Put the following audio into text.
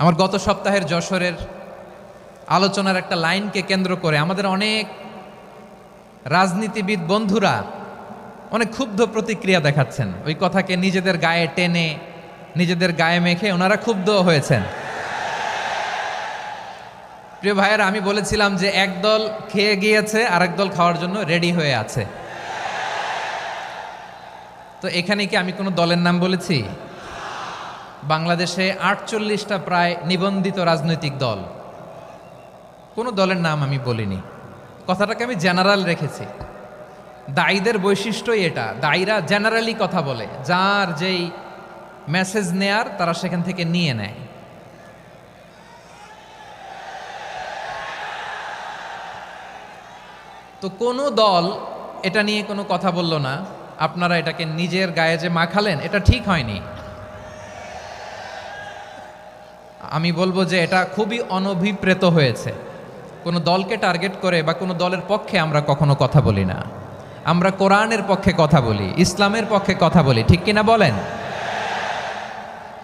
আমার গত সপ্তাহের যশোরের আলোচনার একটা লাইনকে কেন্দ্র করে আমাদের অনেক রাজনীতিবিদ বন্ধুরা অনেক ক্ষুব্ধ প্রতিক্রিয়া দেখাচ্ছেন। ওই কথাকে নিজেদের গায়ে টেনে, নিজেদের গায়ে মেখে ওনারা ক্ষুব্ধ হয়েছেন। প্রিয় ভাইয়েরা, আমি বলেছিলাম যে একদল খেয়ে গিয়েছে আর একদল খাওয়ার জন্য রেডি হয়ে আছে। তো এখানে কি আমি কোনো দলের নাম বলেছি? বাংলাদেশে ৪৮টা প্রায় নিবন্ধিত রাজনৈতিক দল, কোনো দলের নাম আমি বলিনি। কথাটাকে আমি জেনারেল রেখেছি। দায়ীদের বৈশিষ্ট্যই এটা, দায়ীরা জেনারেলি কথা বলে, যার যেই মেসেজ নেয়ার তারা সেখান থেকে নিয়ে নেয়। তো কোনো দল এটা নিয়ে কোনো কথা বলল না, আপনারা এটাকে নিজের গায়ে যে মাখালেন এটা ঠিক হয়নি। আমি বলবো যে এটা খুবই অনভিপ্রেত হয়েছে। কোনো দলকে টার্গেট করে বা কোনো দলের পক্ষে আমরা কখনো কথা বলি না। আমরা কোরআনের পক্ষে কথা বলি, ইসলামের পক্ষে কথা বলি, ঠিক কিনা বলেন?